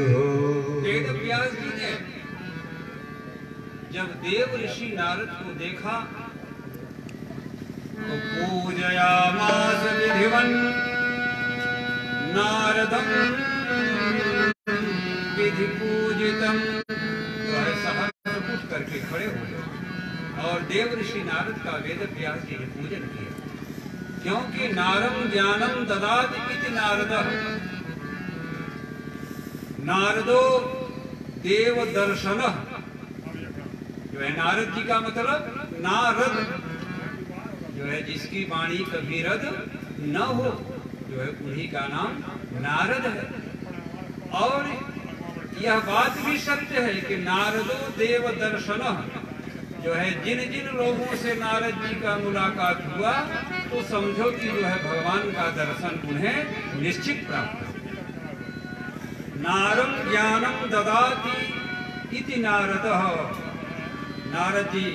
हो। वेद व्यास जी ने जब देव ऋषि नारद को देखा तो पूजयामास विधिवन् नारदं विधि पूजितम, तो ऐसा उठ करके खड़े हो गए और देव ऋषि नारद का वेद व्यास जी ने पूजन किया, क्योंकि नारम ज्ञानम ददाति इति नारदः, नारदो देव दर्शनः, जो है नारद जी का मतलब नारद, जो है जिसकी वाणी कभी रद न हो, जो है उन्हीं का नाम नारद है। और यह बात भी सत्य है कि नारदो देव दर्शनः, जो है जिन जिन लोगों से नारद जी का मुलाकात हुआ तो समझो कि जो है भगवान का दर्शन उन्हें निश्चित प्राप्त है। नारम ज्ञानम ददाति इति नारदः, नारद जी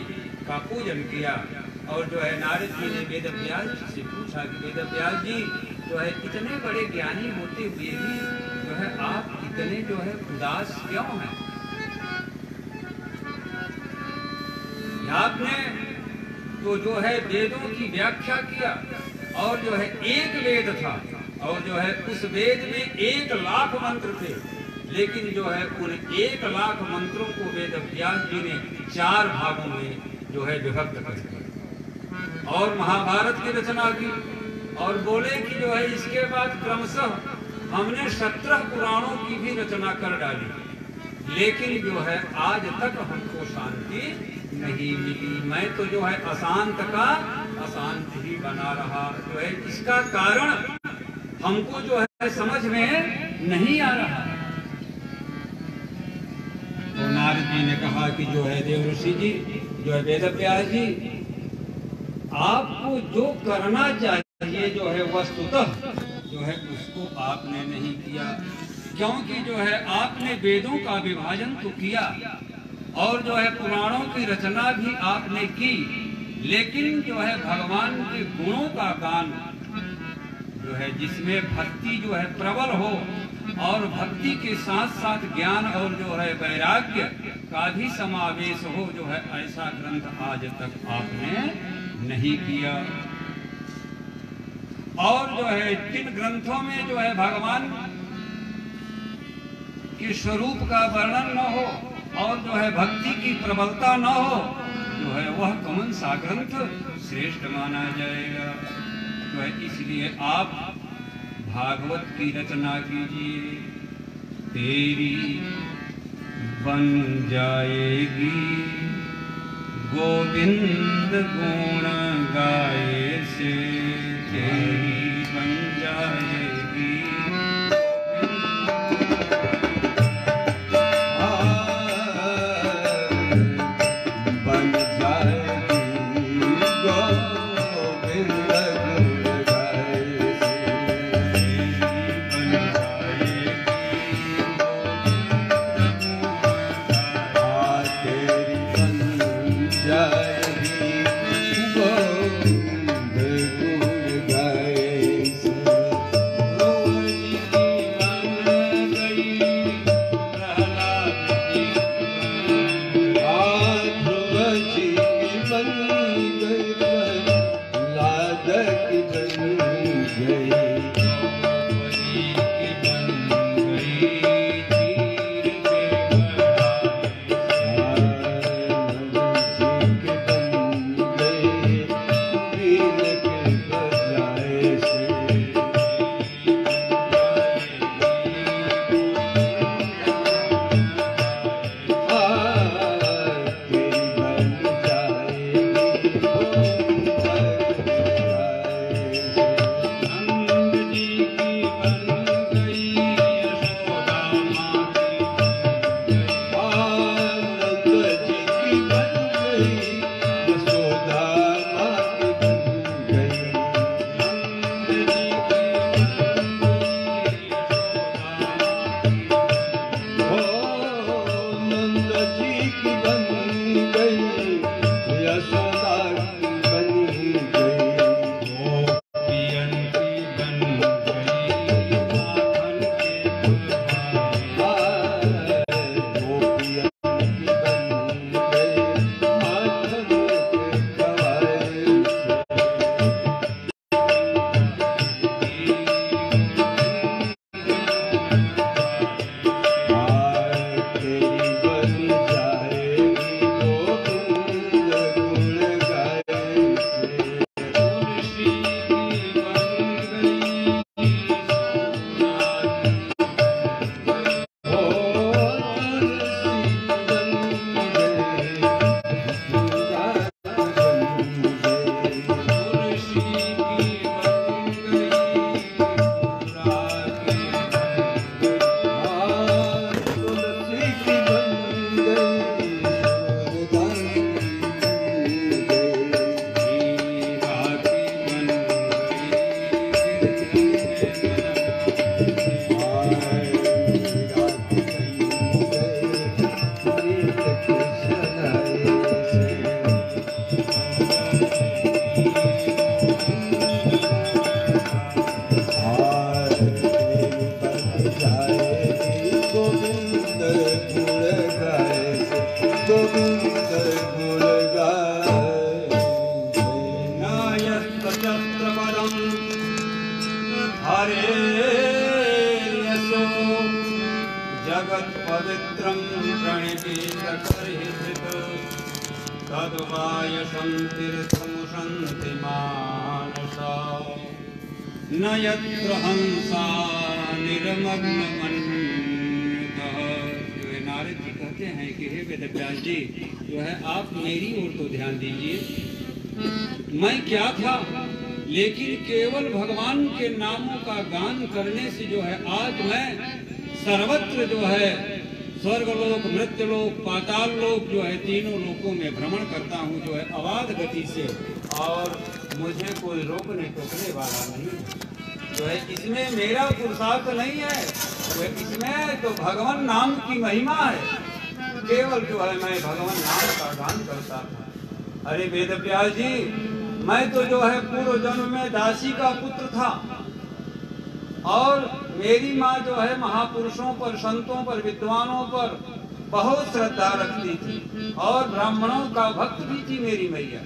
का पूजन किया और जो है नारद जी ने वेद व्यास जी से पूछा कि वेद व्यास जी, जो है इतने बड़े ज्ञानी होते हुए भी जो है आप इतने जो है उदास क्यों हैं? आपने तो जो है वेदों की व्याख्या किया और जो है एक वेद था और जो है उस वेद में 1,00,000 मंत्र थे, लेकिन जो है उन 1,00,000 मंत्रों को वेद व्यास जी ने 4 भागों में जो है विभक्त कर दिया और महाभारत की रचना की और बोले कि जो है इसके बाद क्रमशः हमने 17 पुराणों की भी रचना कर डाली, लेकिन जो है आज तक हमको शांति नहीं मिली। मैं तो जो है अशांत का अशांत ही बना रहा, जो है इसका कारण हमको जो है समझ में नहीं आ रहा। तो नारद जी ने कहा कि जो है देव ऋषि जी, जो है वेद व्यास जी, आपको जो करना चाहिए जो है वस्तुतः जो है उसको आपने नहीं किया, क्योंकि जो है आपने वेदों का विभाजन तो किया और जो है पुराणों की रचना भी आपने की, लेकिन जो है भगवान के गुणों का गान जो है जिसमें भक्ति जो है प्रबल हो और भक्ति के साथ साथ ज्ञान और जो है वैराग्य का भी समावेश हो, जो है ऐसा ग्रंथ आज तक आपने नहीं किया। और जो है जिन ग्रंथों में जो है भगवान के स्वरूप का वर्णन न हो और जो है भक्ति की प्रबलता न हो, जो है वह कौन सा ग्रंथ श्रेष्ठ माना जाएगा। तो है इसलिए आप भागवत की रचना कीजिए, तेरी बन जाएगी गोविंद गुण गाए से, तेरी बन जाएगी गोविंद गुण गाए जगत पवित्रं प्रणिपेत करहित तद्वायसं तीर्थमुशन्ति मानसा न यत्र हंसा निर्मग्नमन्यतः। जो है नारद जी कहते हैं कि हे वेदव्यास जी, जो है आप मेरी ओर तो ध्यान दीजिए। मैं क्या था, लेकिन केवल भगवान के नामों का गान करने से जो है आज मैं सर्वत्र जो है स्वर्गलोक, मृत्युलोक, पाताल लोक जो है तीनों लोकों में भ्रमण करता हूँ जो है अबाध गति से, और मुझे कोई रोकने टोकने वाला नहीं है। जो है इसमें मेरा पुरुषार्थ नहीं है, तो इसमें तो भगवान नाम की महिमा है। केवल जो है मैं भगवान नाम का गान करता था। अरे वेदव्यास जी, मैं तो जो है पूर्व जन्म में दासी का पुत्र था, और मेरी माँ जो है महापुरुषों पर, संतों पर, विद्वानों पर बहुत श्रद्धा रखती थी, और ब्राह्मणों का भक्त भी थी मेरी मैया।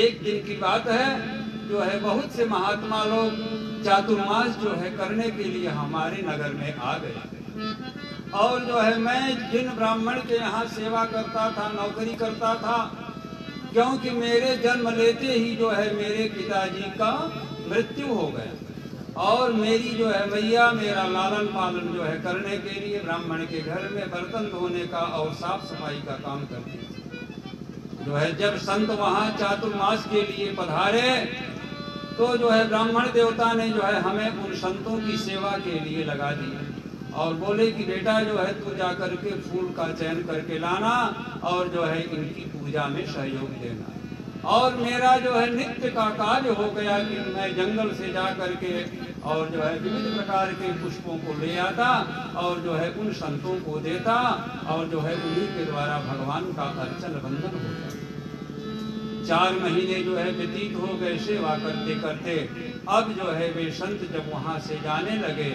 एक दिन की बात है, जो है बहुत से महात्मा लोग चातुर्मास जो है करने के लिए हमारे नगर में आ गए, और जो है मैं जिन ब्राह्मण के यहाँ सेवा करता था, नौकरी करता था, क्योंकि मेरे जन्म लेते ही जो है मेरे पिताजी का मृत्यु हो गया, और मेरी जो है मैया मेरा लालन पालन जो है करने के लिए ब्राह्मण के घर में बर्तन धोने का और साफ सफाई का काम करती थी। जो है जब संत वहाँ चातुर्मास के लिए पधारे, तो जो है ब्राह्मण देवता ने जो है हमें उन संतों की सेवा के लिए लगा दिया, और बोले कि बेटा जो है तू जा करके फूल का चयन करके लाना, और जो है इनकी पूजा में सहयोग देना। और मेरा जो है नित्य का कार्य हो गया कि मैं जंगल से जा करके और जो है विविध प्रकार के पुष्पों को ले आता, और जो है उन संतों को देता, और जो है उन्हीं के द्वारा भगवान का अर्चन बंधन होता। 4 महीने जो है व्यतीत हो गए सेवा करते करते। अब जो है वे संत जब वहाँ से जाने लगे,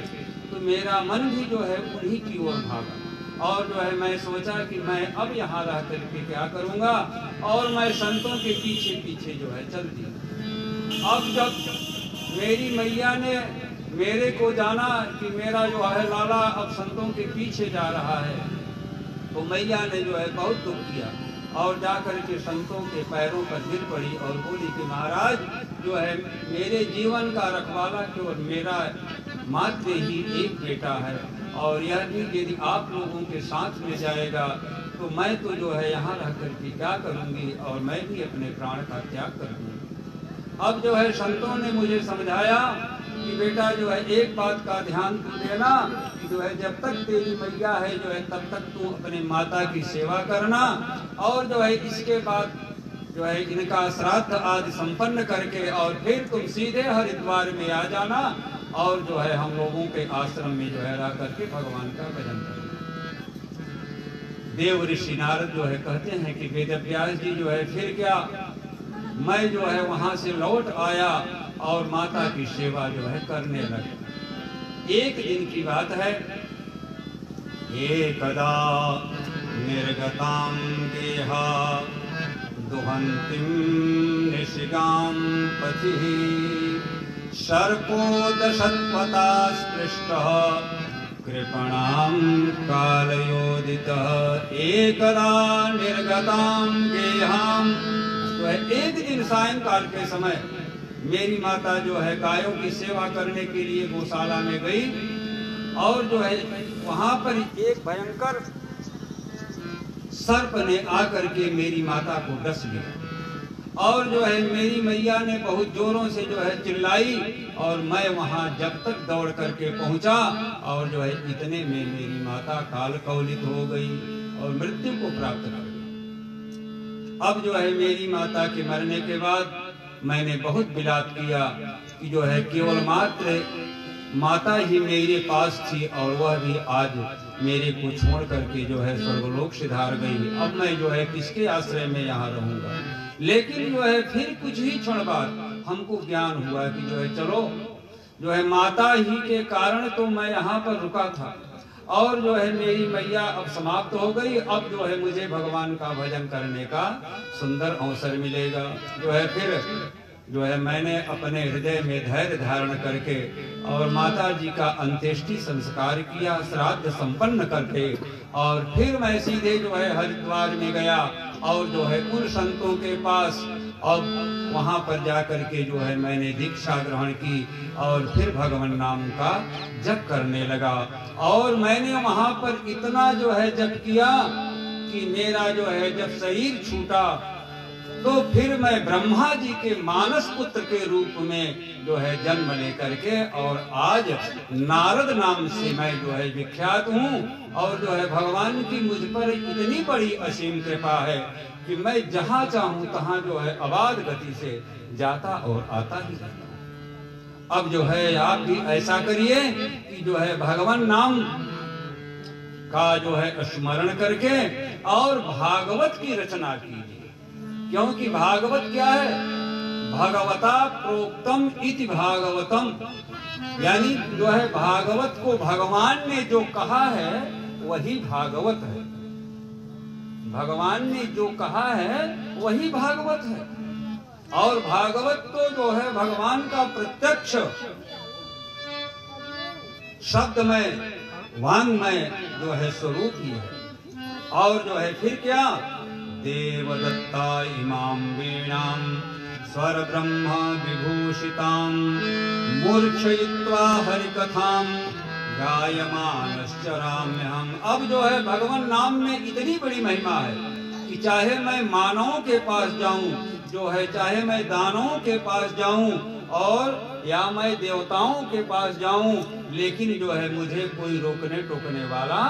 तो मेरा मन भी जो है उन्हीं की ओर भागा, और जो है मैं सोचा कि मैं अब यहाँ रह करके क्या करूँगा, और मैं संतों के पीछे पीछे जो है चल दिया। अब जब मेरी मैया ने मेरे को जाना कि मेरा जो है लाला अब संतों के पीछे जा रहा है, तो मैया ने जो है बहुत दुख किया, और जाकर के संतों के पैरों पर गिर पड़ी और बोली कि महाराज, जो है मेरे जीवन का रखवाला केवल मेरा मात्र ही एक बेटा है, और यह भी यदि आप लोगों के साथ में जाएगा तो मैं तो जो है यहाँ रह करके क्या करूँगी, और मैं भी अपने प्राण का त्याग करूँगी। अब जो है संतों ने मुझे समझाया कि बेटा जो है एक बात का ध्यान तू देना, कि जो है जब तक तेरी मैया है जो है तब तक तू अपने माता की सेवा करना, और जो है इसके बाद जो है इनका श्राद्ध आदि संपन्न करके और फिर तुम सीधे हरिद्वार में आ जाना, और जो है हम लोगों के आश्रम में जो है रह करके भगवान का भजन करना। देव ऋषि नारद जो है कहते हैं कि वेदव्यास जी जो है फिर क्या, मैं जो है वहां से लौट आया और माता की सेवा जो है करने लगा। एक दिन की बात है, एकदा निर्गतां गेहा दुहन्तीं निशिगां पथिः सर्पोदशत्पथा स्पृष्टः कृपणां कालयोदितः। एकदा निर्गतां गेहां, तो है एक दिन सायंकाल के समय मेरी माता जो है गायों की सेवा करने के लिए गौशाला में गई, और जो है वहां पर एक भयंकर सर्प ने आकर के मेरी माता को डस लिया, और जो है मेरी मैया ने बहुत जोरों से जो है चिल्लाई, और मैं वहां जब तक दौड़ करके पहुंचा, और जो है इतने में मेरी माता काल कवलित हो गई और मृत्यु को प्राप्त कर गई। अब जो है मेरी माता के मरने के बाद मैंने बहुत विलाप किया कि जो है केवल मात्र माता ही मेरे पास थी, और वह भी आज मेरे को छोड़ करके जो है स्वर्गलोक सिधार गई। अब मैं जो है किसके आश्रय में यहाँ रहूंगा। लेकिन जो है फिर कुछ ही क्षण बाद हमको ज्ञान हुआ कि जो है चलो, जो है माता ही के कारण तो मैं यहाँ पर रुका था, और जो है मेरी मैया अब समाप्त हो गई। अब जो है मुझे भगवान का भजन करने का सुंदर अवसर मिलेगा। जो है फिर जो है मैंने अपने हृदय में धैर्य धारण करके और माता जी का अंत्येष्टि संस्कार किया, श्राद्ध संपन्न करके, और फिर मैं सीधे जो है हरिद्वार में गया और जो है उन संतों के पास और वहां पर जाकर के जो है मैंने दीक्षा ग्रहण की और फिर भगवान नाम का जप करने लगा। और मैंने वहां पर इतना जो है जप किया कि मेरा जो है जब शरीर छूटा तो फिर मैं ब्रह्मा जी के मानस पुत्र के रूप में जो है जन्म लेकर के, और आज नारद नाम से मैं जो है विख्यात हूँ। और जो है भगवान की मुझ पर इतनी बड़ी असीम कृपा है कि मैं जहाँ चाहूँ तहाँ जो है अबाध गति से जाता और आता ही रहता हूँ। अब जो है आप भी ऐसा करिए कि जो है भगवान नाम का जो है स्मरण करके और भागवत की रचना कीजिए, क्योंकि भागवत क्या है? भगवता प्रोक्तम इति भागवतम, यानी जो है भागवत को भगवान ने जो कहा है वही भागवत है। भगवान ने जो कहा है वही भागवत है। और भागवत तो जो है भगवान का प्रत्यक्ष शब्दमय वांग्मय जो है स्वरूप ही है। और जो है फिर क्या? देवदत्ता इमां वीणां स्वर ब्रह्म विभूषितां मूर्छयित्वा हरिकथां गायमानश्चराम्यहम्। अब जो है भगवान नाम में इतनी बड़ी महिमा है कि चाहे मैं मानवों के पास जाऊं, जो है चाहे मैं दानवों के पास जाऊं और या मैं देवताओं के पास जाऊं, लेकिन जो है मुझे कोई रोकने टोकने वाला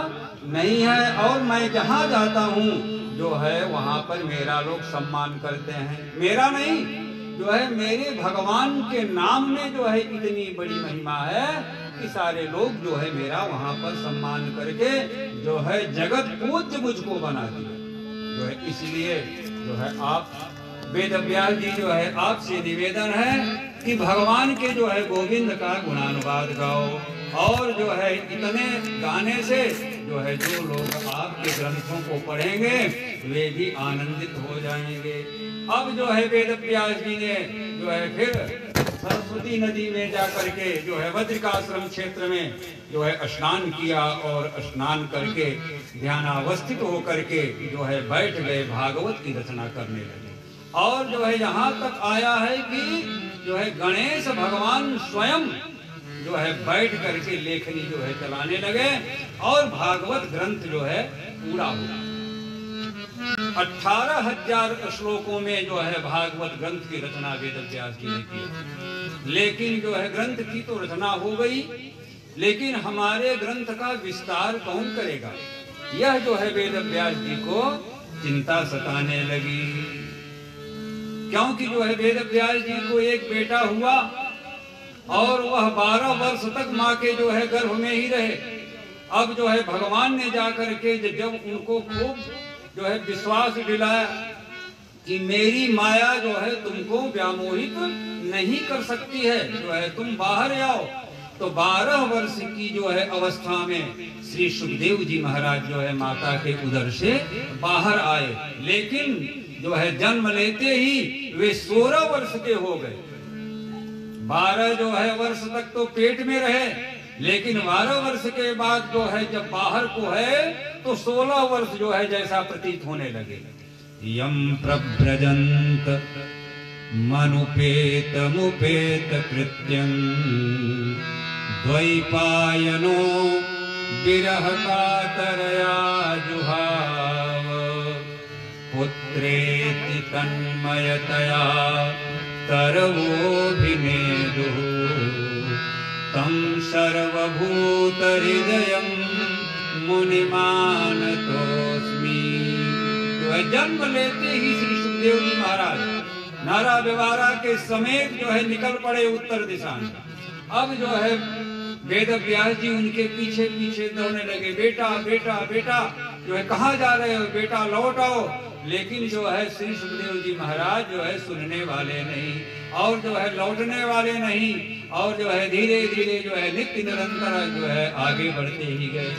नहीं है। और मैं जहां जाता हूं जो है वहां पर मेरा लोग सम्मान करते हैं। मेरा नहीं, जो है मेरे भगवान के नाम में जो है इतनी बड़ी महिमा है कि सारे लोग जो है मेरा वहां पर सम्मान करके जो है जगत पूज्य मुझको बना दिया। जो है इसलिए जो है आप वेद व्यास जी जो है आपसे निवेदन है कि भगवान के जो है गोविंद का गुणानुवाद गाओ। और जो है इतने गाने से जो है जो लोग आपके ग्रंथों को पढ़ेंगे वे भी आनंदित हो जाएंगे। अब जो है वेद व्यास जी ने जो है फिर सरस्वती नदी में जाकर के जो है बद्रिकाश्रम क्षेत्र में जो है स्नान किया और स्नान करके ध्यानावस्थित होकर के जो है बैठ गए, भागवत की रचना करने लगे। और जो है यहाँ तक आया है कि जो है गणेश भगवान स्वयं जो है बैठ करके लेखनी जो है चलाने लगे और भागवत ग्रंथ जो है पूरा हुआ। 18,000 श्लोकों में जो है भागवत ग्रंथ की रचना वेद व्यास जी ने की। लेकिन जो है ग्रंथ की तो रचना हो गई, लेकिन हमारे ग्रंथ का विस्तार कौन करेगा? यह जो है वेद व्यास जी को चिंता सताने लगी, क्योंकि जो है वेद व्यास जी को एक बेटा हुआ और वह 12 वर्ष तक माँ के जो है गर्भ में ही रहे। अब जो है भगवान ने जाकर के जब उनको खूब जो है विश्वास दिलाया कि मेरी माया जो है तुमको व्यामोहित नहीं कर सकती है, जो है तुम बाहर आओ, तो 12 वर्ष की जो है अवस्था में श्री सुखदेव जी महाराज जो है माता के उदर से बाहर आए। लेकिन जो है जन्म लेते ही वे 16 वर्ष के हो गए। 12 जो है वर्ष तक तो पेट में रहे, लेकिन 12 वर्ष के बाद जो है जब बाहर को है तो 16 वर्ष जो है जैसा प्रतीत होने लगे। यम प्रव्रजंत मनुपेत मुपेत कृत्यं द्वैपायनो विरह कातरया जुहाव पुत्रेति तन्मयतया तरवोऽभिनेदुः तं सर्वभूत हृदयं मुनिमानतोऽस्मि। जन्म लेते ही श्री सुखदेव जी महाराज नारा व्यवहारा के समेत जो है निकल पड़े उत्तर दिशा में। अब जो है वेद व्यास जी उनके पीछे पीछे दौड़ने लगे, बेटा बेटा बेटा जो है कहाँ जा रहे हो, बेटा लौट आओ। लेकिन जो है श्री सुखदेव जी महाराज जो है सुनने वाले नहीं और जो है लौटने वाले नहीं, और जो है धीरे धीरे जो है नित्य निरंतर जो है आगे बढ़ते ही गए।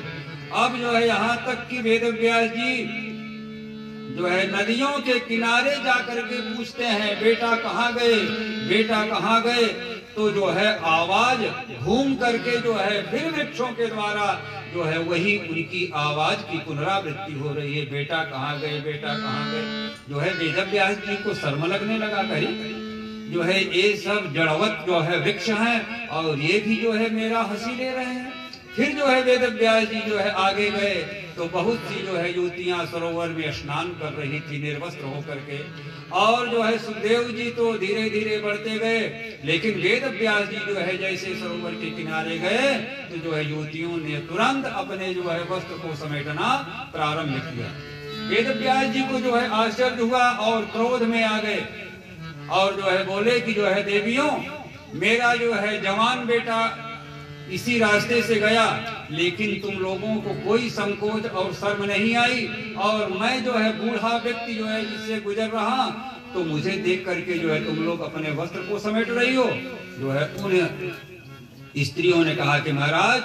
अब जो है यहाँ तक कि वेद व्यास जी जो है नदियों के किनारे जाकर के पूछते हैं बेटा कहाँ गए, बेटा कहाँ गए। तो जो है आवाज घूम करके जो है फिर वृक्षों के द्वारा जो है वही उनकी आवाज की पुनरावृत्ति हो रही है, बेटा कहाँ गए, बेटा कहाँ गए। जो है वेदव्यास जी को शर्म लगने लगा, करी जो है ये सब जड़वत जो है वृक्ष हैं और ये भी जो है मेरा हंसी ले रहे हैं। फिर जो है वेदव्यास जी जो है आगे गए तो बहुत सी जो है युवतियां सरोवर में स्नान कर रही थी निर्वस्त्र होकर के, और जो है सुखदेव जी तो धीरे धीरे बढ़ते गए, लेकिन वेदव्यास जी जो है जैसे सरोवर के किनारे गए तो जो है युवतियों ने तुरंत अपने जो है वस्त्र को समेटना प्रारंभ किया। वेदव्यास जी को जो है आश्चर्य हुआ और क्रोध में आ गए और जो है बोले कि जो है देवियों, मेरा जो है जवान बेटा इसी रास्ते से गया, लेकिन तुम लोगों को कोई संकोच और शर्म नहीं आई, और मैं जो है बूढ़ा व्यक्ति जो है इससे गुजर रहा तो मुझे देख करके जो है तुम लोग अपने वस्त्र को समेट रही हो। जो है उन स्त्रियों ने कहा कि महाराज,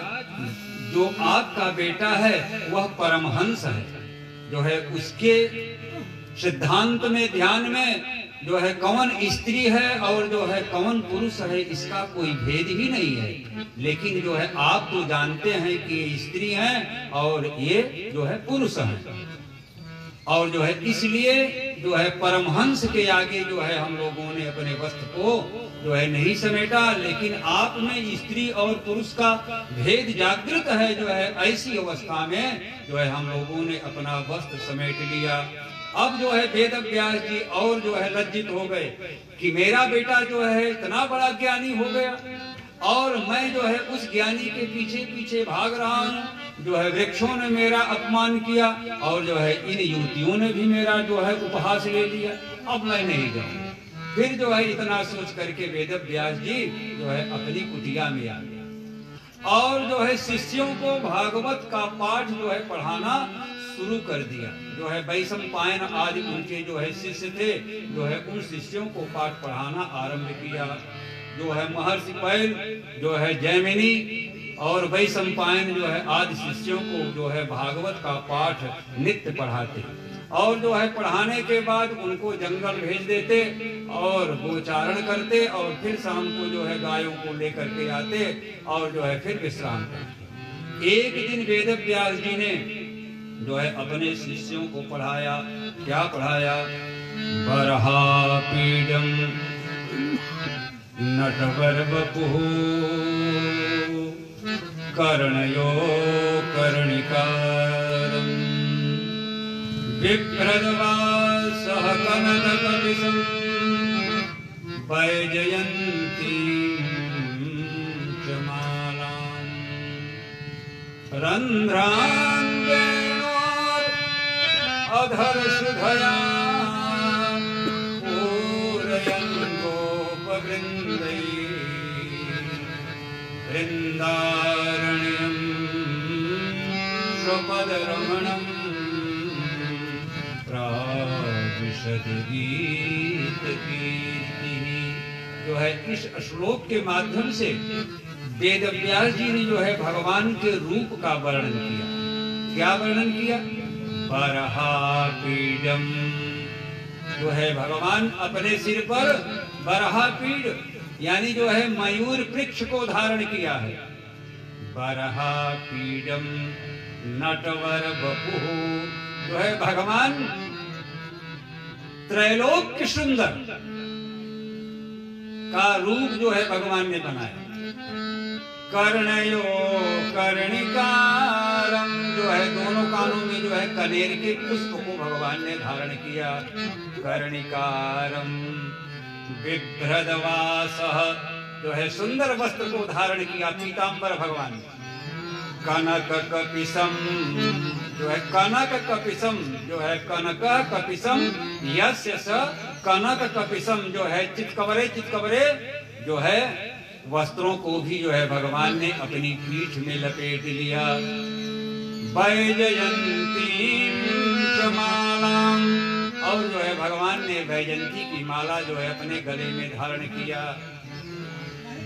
जो आपका बेटा है वह परमहंस है, जो है उसके सिद्धांत में ध्यान में जो है कौन स्त्री है और जो है कौन पुरुष है इसका कोई भेद ही नहीं है, लेकिन जो है आप तो जानते हैं कि ये स्त्री हैं और ये जो है पुरुष हैं, और जो है इसलिए जो है परमहंस के आगे जो है हम लोगों ने अपने वस्त्र को जो है नहीं समेटा, लेकिन आप में स्त्री और पुरुष का भेद जागृत है। जो है ऐसी अवस्था में जो है हम लोगों ने अपना वस्त्र समेट लिया। अब जो है वेदव्यास जी और जो है लज्जित हो गए कि मेरा बेटा जो है इतना बड़ा ज्ञानी हो गया और मैं जो है उस ज्ञानी के पीछे पीछे भाग रहा हूँ। जो है वृक्षों ने मेरा अपमान किया और जो है इन युवतियों ने भी मेरा जो है उपहास ले लिया, अब मैं नहीं जाऊँ। फिर जो है इतना सोच करके वेदव्यास जी जो है अपनी कुटिया में आ गया और जो है शिष्यों को भागवत का पाठ जो है पढ़ाना शुरू कर दिया। जो है वैशंपायन आदि उनके जो है शिष्य थे, जो है उन शिष्यों को पाठ पढ़ाना आरंभ किया। जो है महर्षि पैल, जो है जैमिनी और वैशंपायन जो है आदि शिष्यों को जो है भागवत का पाठ नित्य पढ़ाते, और जो है पढ़ाने के बाद उनको जंगल भेज देते और गोचारण करते और फिर शाम को जो है गायों को लेकर के आते और जो है फिर विश्राम करते। एक दिन वेदव्यास जी ने जो है अपने शिष्यों को पढ़ाया। क्या पढ़ाया? बरहा पीडम नटवर वपुः कर्णयो कर्णिकारम् बिभ्रद्वासः कनककपिशं वैजयन्तीं च मालाम् रन्ध्राङ्गेण अधर सुधया पूरयन् गोपवृन्दैः वृन्दारण्यं स्वपदरमणं प्राविशद गीतकीर्तिः। जो है इस श्लोक के माध्यम से वेदव्यास जी ने जो है भगवान के रूप का वर्णन किया। क्या वर्णन किया? बरहा पीडम, जो है भगवान अपने सिर पर बरहा पीड यानी जो है मयूर वृक्ष को धारण किया है। बरहा पीडम नटवर वपुः, जो है भगवान त्रैलोक्य सुंदर का रूप जो है भगवान ने बनाया। कर्णयो कर्णिकारम, जो है दोनों कानों में जो है कनेर के पुष्प को भगवान ने धारण किया। कर्णिकारम बिभ्रद्वासः, जो है सुंदर वस्त्र को धारण किया, पीतांबर भगवान ने। कनक कपिशम, जो है कनक कपिशम, जो है कनक कपिशम यस्य स कनक कपिशम, जो है चितकबरे चितकबरे जो है वस्त्रों को भी जो है भगवान ने अपनी पीठ में लपेट लिया। वैजयंतीं च मालां, और जो है भगवान ने वैजयंती की माला जो है अपने गले में धारण किया।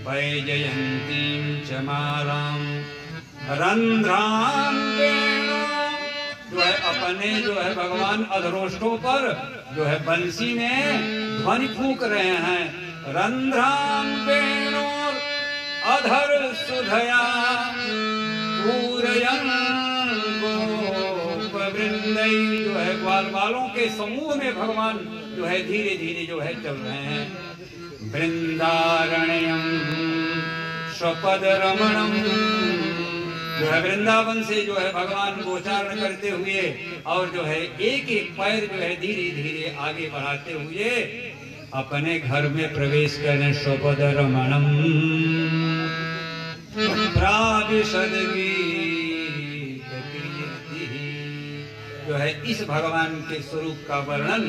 वैजयंतीं च मालां रंध्रांगेण, जो है अपने जो है भगवान अधरोष्ठों पर जो है बंसी में ध्वनि फूंक रहे हैं। रंध्राम वेणोर अधर सुधया पूरयन गोप वृंदई, जो है ग्वाल बालों के समूह में भगवान जो है धीरे धीरे जो है चल रहे हैं। वृंदारण्यम स्वपद रमणम, जो है वृंदावन से जो है भगवान गोचारण करते हुए और जो है एक एक पैर जो है धीरे धीरे आगे बढ़ाते हुए अपने घर में प्रवेश करने। स्वपद रमणम जो है इस भगवान के स्वरूप का वर्णन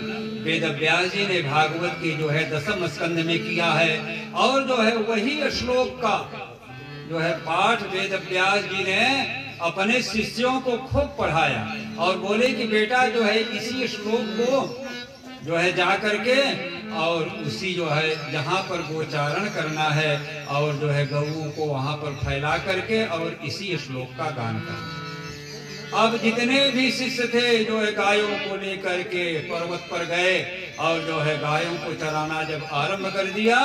वेद व्यास जी ने भागवत के जो है 10वें स्कंद में किया है। और जो है वही श्लोक का जो है पाठ वेद व्यास जी ने अपने शिष्यों को खूब पढ़ाया और बोले कि बेटा जो है इसी श्लोक को जो है जा करके और उसी जो है जहाँ पर गोचारण करना है और जो है गऊ को वहाँ पर फैला करके और इसी श्लोक का गान करना। अब जितने भी शिष्य थे जो है गायों को लेकर के पर्वत पर गए और जो है गायों को चराना जब आरंभ कर दिया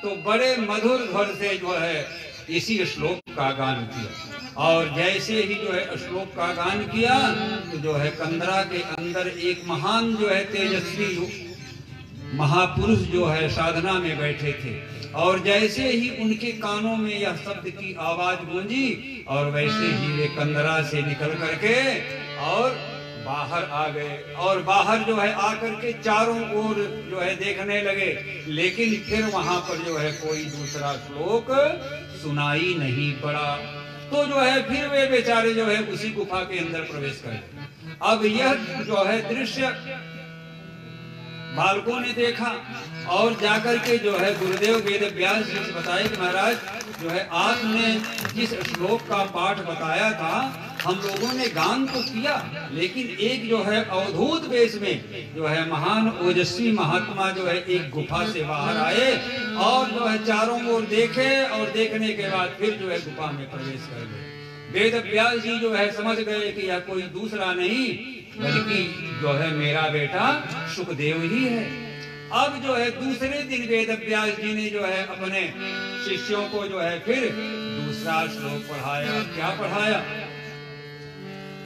तो बड़े मधुर स्वर से जो है इसी श्लोक का गान किया। और जैसे ही जो है श्लोक का गान किया तो जो है कंदरा के अंदर एक महान जो है तेजस्वी महापुरुष जो है साधना में बैठे थे और जैसे ही उनके कानों में यह शब्द की आवाज गूंजी और वैसे ही वे कंदरा से निकल करके और बाहर आ गए और बाहर जो है आकर के चारों ओर जो है देखने लगे, लेकिन फिर वहां पर जो है कोई दूसरा श्लोक सुनाई नहीं पड़ा। तो जो है फिर वे बेचारे जो है उसी गुफा के अंदर प्रवेश करे। अब यह जो है दृश्य बालकों ने देखा और जाकर के जो है गुरुदेव वेद व्यास जी से बताया कि महाराज जो है आपने जिस श्लोक का पाठ बताया था हम लोगों ने गान तो किया, लेकिन एक जो है अवधूत वेश में जो है महान ओजस्वी महात्मा जो है एक गुफा से बाहर आए और जो है चारों ओर देखे और देखने के बाद फिर जो है गुफा में प्रवेश कर गए। वेद व्यास जी जो है समझ गए कि यह कोई दूसरा नहीं बल्कि जो है मेरा बेटा सुखदेव ही है। अब जो है दूसरे दिन वेद व्यास जी ने जो है अपने शिष्यों को जो है फिर दूसरा श्लोक पढ़ाया। क्या पढ़ाया?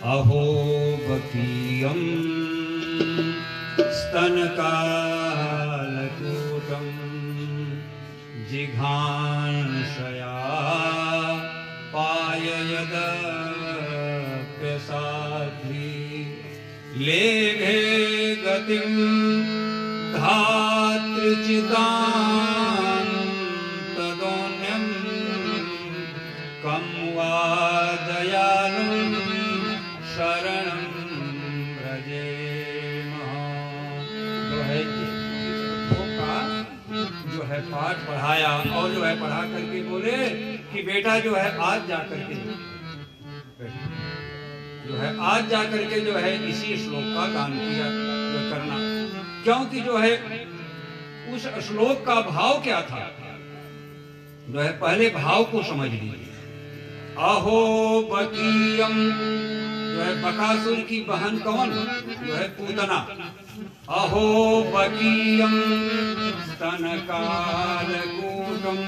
अहो बकीयम स्तन कालकूटम जिघांसया पाययद प्यसाध्वी लेभे गतिम धातृचितां तदोन्यं कं वा दयालुं शरणं व्रजेमः। जो है जो है पाठ पढ़ाया और जो है पढ़ा करके बोले कि बेटा जो है आज जा करके जो है आज जा करके जो है इसी श्लोक का गान किया जो करना, क्योंकि जो है उस श्लोक का भाव क्या था जो है पहले भाव को समझ लीजिए। अहो बकीयम जो है बकासुर की बहन कौन? जो है पूतना। अहो बकीयम स्तन कालकूटम